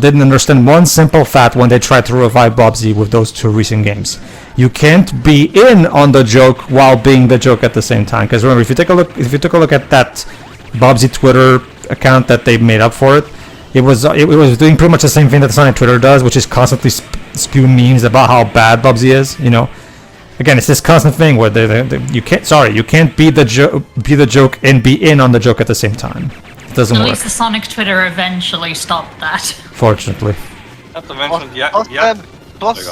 didn't understand one simple fact when they tried to revive Bubsy with those 2 recent games. You can't be in on the joke while being the joke at the same time. Because remember, if you take a look at that Bubsy Twitter account that they made up for it, it was doing pretty much the same thing that Sonic Twitter does, which is constantly spew memes about how bad Bubsy is. You know. Again, it's this constant thing where you can't be the joke and be in on the joke at the same time. It doesn't work. At least the Sonic Twitter eventually stopped that. Fortunately. Not to mention, Plus,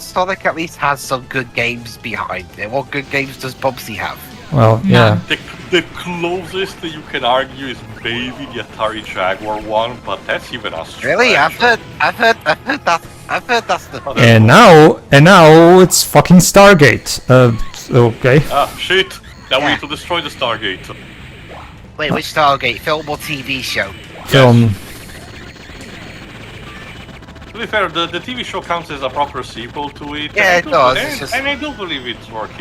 Sonic at least has some good games behind it. What good games does Bubsy have? Well, yeah. The closest that you can argue is maybe the Atari Jaguar one, but that's even a stretch. Really? I've heard that's the. And now it's fucking Stargate. Okay. Ah, shit! Now we need to destroy the Stargate. Wait, which Stargate? Film or TV show? Film. be fair, the TV show counts as a proper sequel to it. Yeah, and it does. And, It's just... and I do believe it's worked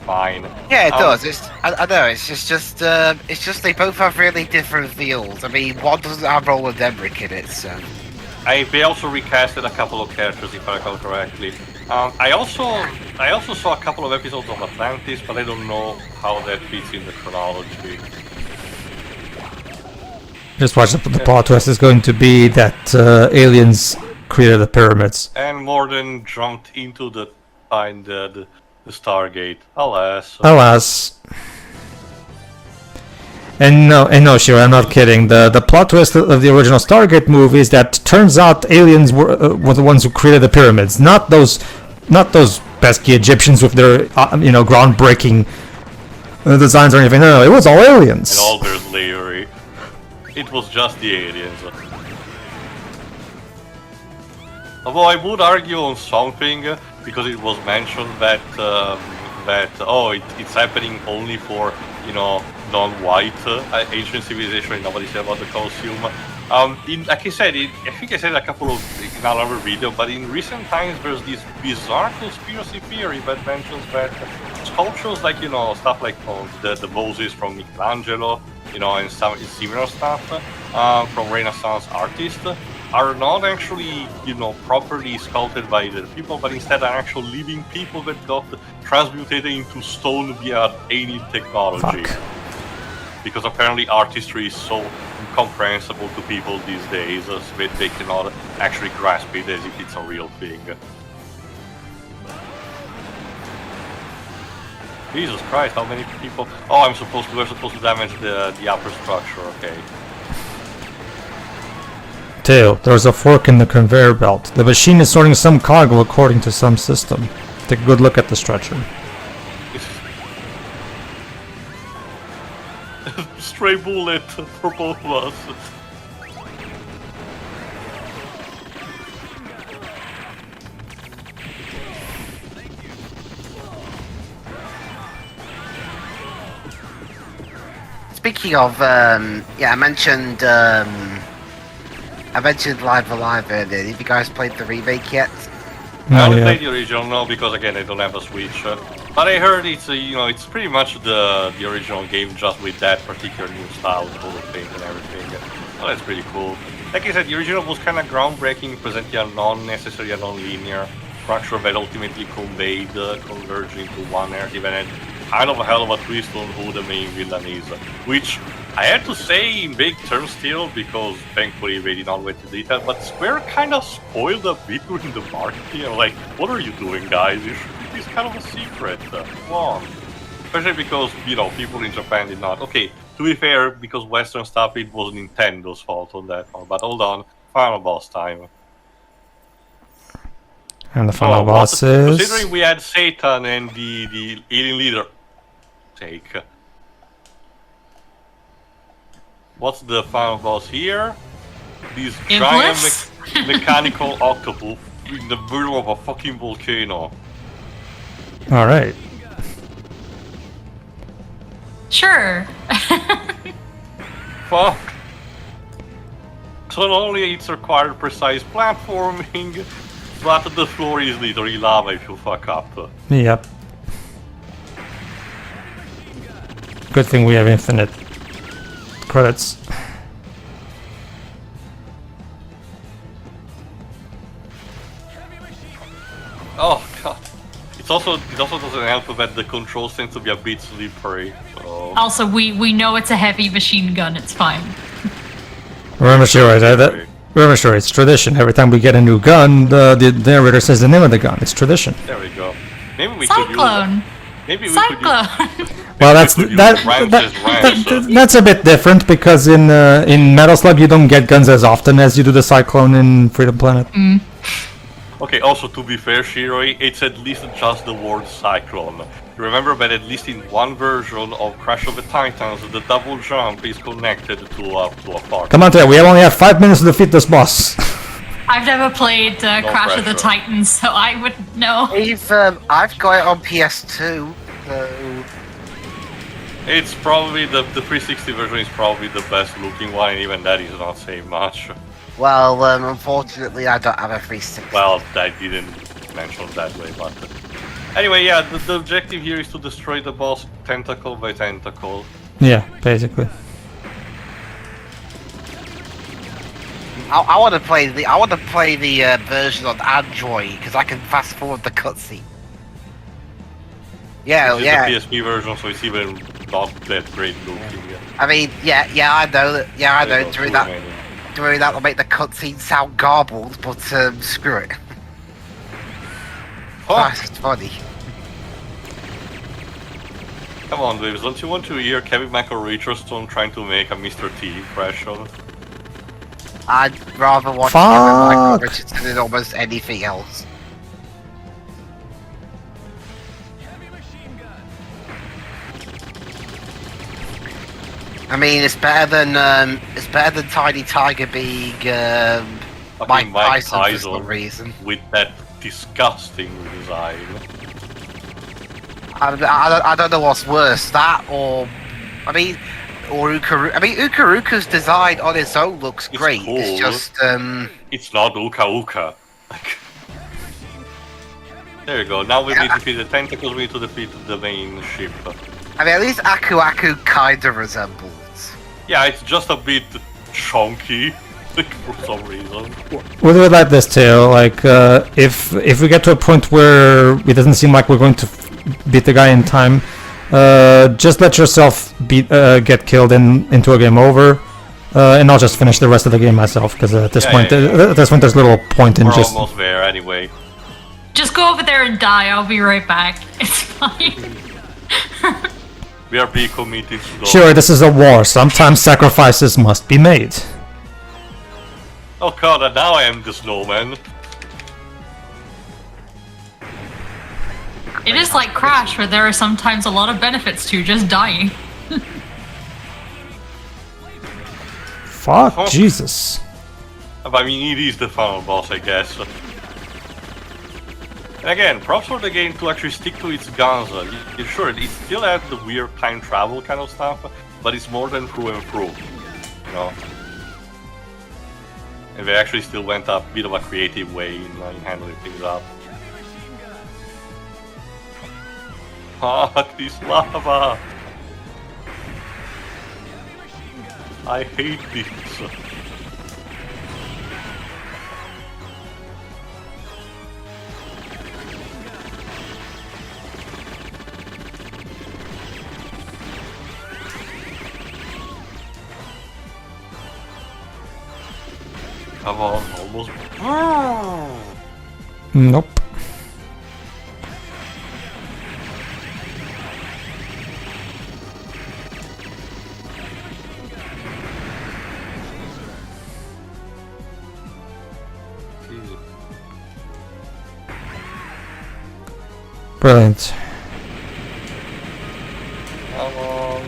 fine. Yeah, it does. I know. It's just they both have really different feels. I mean, one doesn't have Roland Emmerich in it, so. They also recasted a couple of characters, if I recall correctly. I also saw a couple of episodes of Atlantis, but I don't know how that fits in the chronology. Just watch the plot twist is going to be that aliens created the pyramids. And Morden jumped into the Stargate. Alas. Alas. And no, Shiro, I'm not kidding. The plot twist of the original Stargate movie is that turns out aliens were the ones who created the pyramids, not those pesky Egyptians with their groundbreaking designs or anything. No, it was all aliens. And all their slavery. It was just the aliens. Although I would argue on something, because it was mentioned that it's happening only for non-white ancient civilization, and nobody said about the Colosseum. Like I said, I think I said a couple of in another video, but in recent times there's this bizarre conspiracy theory that mentions that sculptures like stuff like the Moses from Michelangelo, and some similar stuff from Renaissance artists are not actually properly sculpted by the people, but instead are actual living people that got transmuted into stone via alien technology. Fuck. Because apparently artistry is so incomprehensible to people these days that they cannot actually grasp it as if it's a real thing. Jesus Christ, how many people? Oh, we're supposed to damage the upper structure, okay. Teo, there's a fork in the conveyor belt. The machine is sorting some cargo according to some system. Take a good look at the stretcher. Stray bullet for both of us. Speaking of, I mentioned Live Alive earlier. Have you guys played the remake yet? I haven't played the original, no, because again I don't have a Switch. But I heard it's it's pretty much the original game, just with that particular new style, the bullet paint and everything. So that's pretty cool. Like I said, the original was kind of groundbreaking, presenting a non-necessary and non-linear structure that ultimately converged into one narrative, and kind of a hell of a twist on who the main villain is, which I had to say in big terms still, because thankfully they did not go into detail, but Square kind of spoiled a bit during the marketing. Like, what are you doing, guys? You should keep this kind of a secret. Come on. Especially because, people in Japan did not. Okay, to be fair, because Western stuff, it was Nintendo's fault on that one. But hold on, final boss time. And the final boss is... Considering we had Satan and the alien leader... What's the final boss here? This giant mechanical octopus in the middle of a fucking volcano. Alright. Sure. Fuck. So not only it's required precise platforming, but the floor is literally lava if you fuck up. Yep. Good thing we have infinite credits. Oh god. It also doesn't help that the controls tend to be a bit slippery. So. Also, we know it's a heavy machine gun. It's fine. Remember, sure, it's tradition. Every time we get a new gun, the narrator says the name of the gun. It's tradition. There we go. Maybe we Cyclone. Maybe we Cyclone. Well, that's a bit different, because in Metal Slug you don't get guns as often as you do the Cyclone in Freedom Planet. Mm. Okay, also to be fair, Shiroi, it's at least just the word Cyclone. Remember that at least in one version of Crash of the Titans, the double jump is connected to a part. Come on, Teo, we only have 5 minutes to defeat this boss. I've never played Crash of the Titans, so I wouldn't know. I've got it on PS2, so... It's probably the 360 version is probably the best looking one, and even that is not saying much. Well, unfortunately, I don't have a 360. Well, I didn't mention that way, but anyway, yeah. The objective here is to destroy the boss tentacle by tentacle. Yeah, basically. I want to play the version on Android because I can fast forward the cutscene. Yeah, This yeah. is the PSP version, so it's even not that great looking. I mean, yeah, I know that. Yeah, I know. Doing that will make the cutscene sound garbled, but screw it. Oh, That's funny. come on, Waves, don't you want to hear Kevin McAllisterstone trying to make a Mr. T impression? I'd rather watch Fuck. Michael Richardson than almost anything else. I mean, it's better than Tiny Tiger being Mike Tyson for some reason. With that disgusting design. I don't know what's worse, that or Ukaruka. I mean, Ukaruka's design on its own looks It's great. cool. It's just It's not Uka Uka. There you go. Now we need to defeat the tentacles. We need to defeat the main ship. I mean, at least Aku Aku kind of resembles. Yeah, it's just a bit chunky for some reason. We'll do it like this, Teo. Like, if we get to a point where it doesn't seem like we're going to beat the guy in time, just let yourself get killed into a game over, and I'll just finish the rest of the game myself. Because at this point, at this point, there's little point in We're just. almost there anyway. Just go over there and die. I'll be right back. It's fine. We are being committed to go. Sure, this is a war. Sometimes sacrifices must be made. Oh god, and now I am the snowman. It is like Crash, where there are sometimes a lot of benefits to just dying. Fuck, Oh. Jesus. I mean, it is the final boss, I guess. And again, props for the game to actually stick to its guns. Sure, it still has the weird time travel kind of stuff, but it's more than through and through, you know. And they actually still went a bit of a creative way in handling things up. Fuck this lava! I hate this. Come on, almost. Nope. Brilliant. Come on.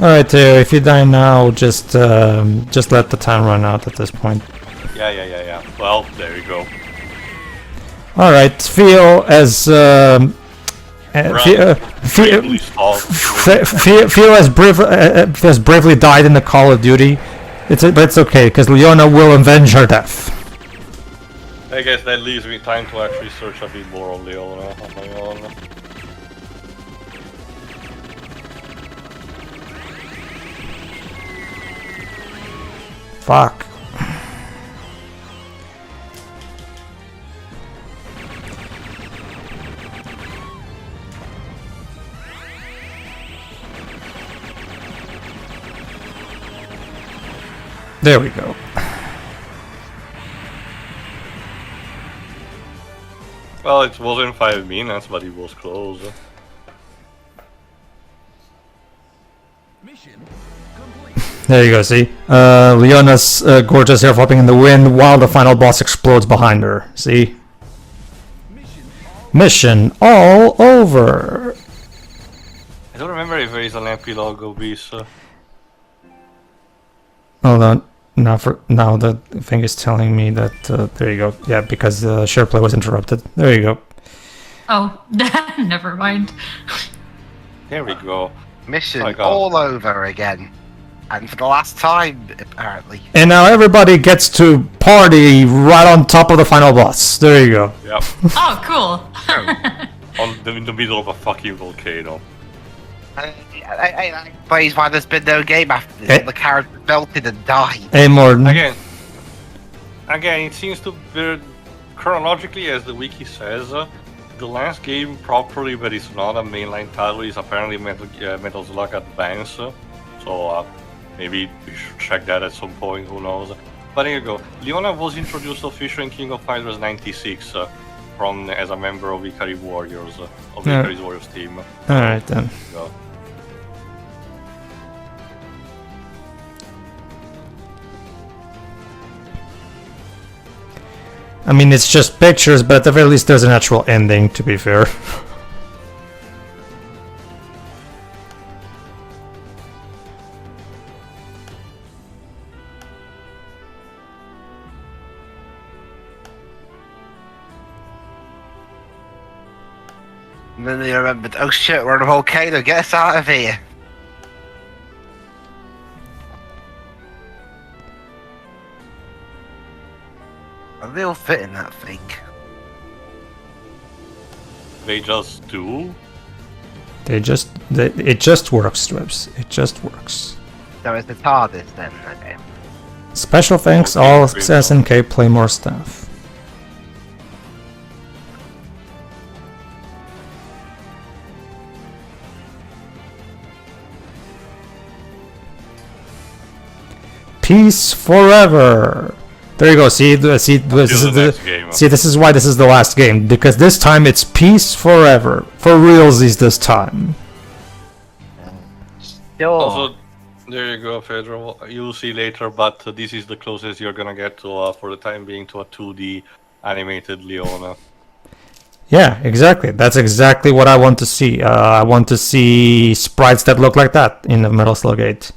Alright, Teo, if you die now, just let the time run out at this point. Yeah. Well, there you go. Alright, feel as Bravely stalled. feel as bravely died in the Call of Duty. But it's okay, because Leona will avenge her death. I guess that leaves me time to actually search a bit more on Leona on my own. Fuck. There we go. Well, it wasn't 5 minutes, but it was close. Mission complete. There you go, see? Leona's gorgeous hair flopping in the wind while the final boss explodes behind her. See? Mission all over. I don't remember if there is an epilogue of this. Hold on. Now the thing is telling me that there you go. Yeah, because SharePlay was interrupted. There you go. Oh, never mind. There we go. Mission My God. all over again. And for the last time, apparently. And now everybody gets to party right on top of the final boss. There you go. Yep. Oh, cool. In the middle of a fucking volcano. I plays why there's been no game after this. Eh? The character melted and died. Hey, Morden. Again, it seems to be chronologically, as the wiki says, the last game properly, but it's not a mainline title, is apparently Metal Slug Advance. So maybe we should check that at some point. Who knows? But there you go. Leona was introduced officially in King of Fighters '96 from as a member of Ikari Warriors, of Yeah. Ikari's Warriors team. Alright then. So, I mean, it's just pictures, but at the very least there's an actual ending, to be fair. And then they remembered, oh shit, we're on a volcano, get us out of here. A real fit in that thing. they just do. It just works, Strips. It just works. So it's the TARDIS then, okay. Special thanks, Okay, all great. SNK Playmore staff. Peace forever. There you go. See, this is the the next game. see. This is why this is the last game, because this time it's peace forever for realsies. This time. Sure. Also, there you go, Pedro. You'll see later, but this is the closest you're gonna get to, for the time being, to a 2D animated Leona. Yeah, exactly. That's exactly what I want to see. I want to see sprites that look like that in the Metal Slug 8.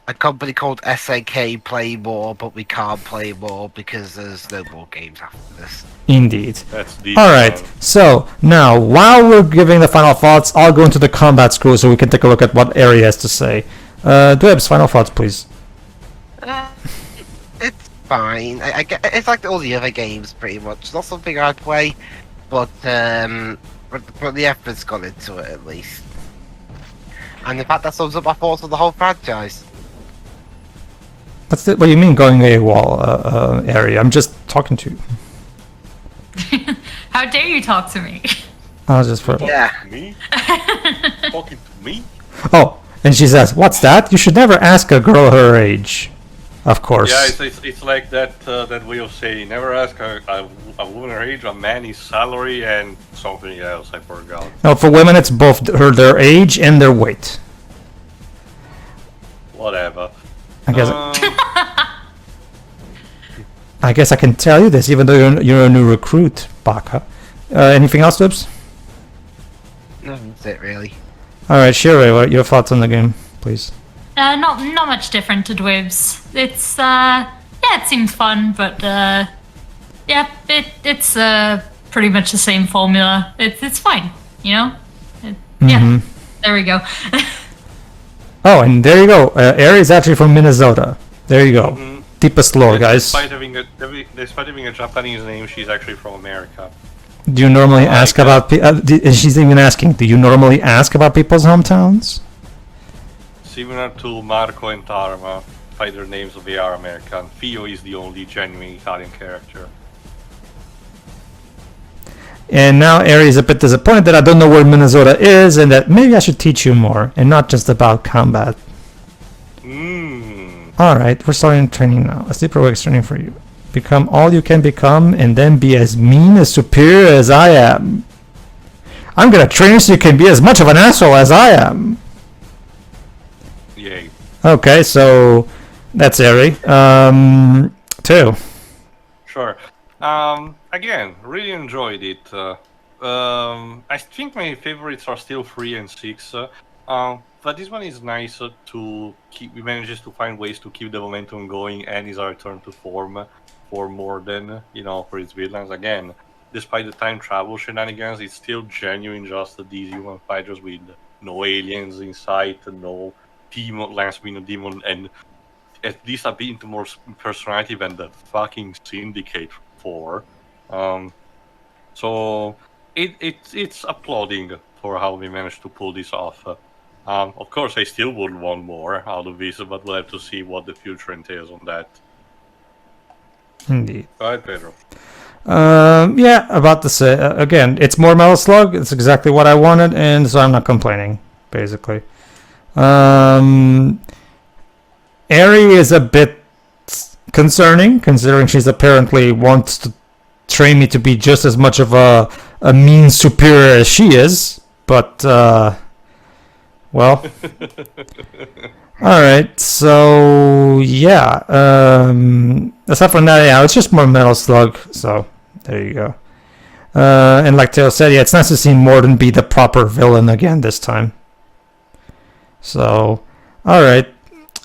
A company called SNK play more, but we can't play more because there's no more games after this. Indeed. That's the. All right. So now, while we're giving the final thoughts, I'll go into the combat screw so we can take a look at what Ari has to say. Dwebs, final thoughts, please. It's fine. I get, it's like all the other games, pretty much. It's not something I'd play, but the effort's gone into it at least. And in fact, that sums up my thoughts on the whole franchise. What do you mean going AWOL, Ari? I'm just talking to you. How dare you talk to me? I was just for. Yeah. Me? Talking to me? Oh, and she says, "What's that? You should never ask a girl her age." Of course. Yeah, it's like that that way of saying never ask a woman her age, a man his salary, and something else I forgot. No, for women it's both their age and their weight. Whatever. I guess. Um, I guess I can tell you this, even though you're a new recruit, Baka. Anything else, Dibs? No, that's it really. All right, Shirei, what are your thoughts on the game, please? Not much different to Dwibs. It's yeah, it seems fun, but yeah, it's pretty much the same formula. It's fine, you know. Yeah, there we go. Oh, and there you go. Ari is actually from Minnesota. There you go. Deepest lore, guys. Despite having a Japanese name, she's actually from America. Do you normally like ask that. about? And she's even asking. Do you normally ask about people's hometowns? Similar to Marco and Tarma, by their names they are American. Fio is the only genuine Italian character. And now Ari is a bit disappointed that I don't know where Minnesota is, and that maybe I should teach you more, and not just about combat. Alright, we're starting training now. A sleeper wakes training for you. Become all you can become, and then be as mean as superior as I am. I'm gonna train you so you can be as much of an asshole as I am. Yay. Okay, so that's Ari. Teo. Sure. Again, really enjoyed it. I think my favorites are still 3 and 6. But this one is nice to keep. We manages to find ways to keep the momentum going, and is a return to form for Morden, for his villains. Again, despite the time travel shenanigans, it's still genuine just the DC-1 fighters with no aliens in sight, no demon, Lance being a demon, and at least a bit more personality than the fucking Syndicate 4. So it's applauding for how we managed to pull this off. Of course, I still would want more out of this, but we'll have to see what the future entails on that. Indeed. Go ahead, Pedro. Yeah, about to say again, it's more Metal Slug. It's exactly what I wanted, and so I'm not complaining. Basically, Eri is a bit concerning, considering she's apparently wants to train me to be just as much of a mean superior as she is. But well, all right. So yeah, aside from that, yeah, it's just more Metal Slug. So there you go. And like Teo said, yeah, it's nice to see Morden be the proper villain again this time. So, all right,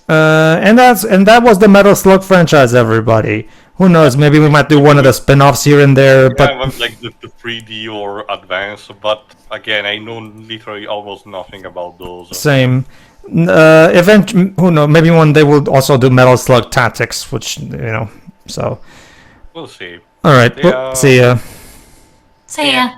and that was the Metal Slug franchise, everybody. Who knows? Maybe we might do one of the spin-offs here and there. Yeah, But like the 3D or Advance. But again, I know literally almost nothing about those. same. Who knows? Maybe one day we'll also do Metal Slug Tactics, which So, We'll see. all right. Yeah. See ya. So yeah.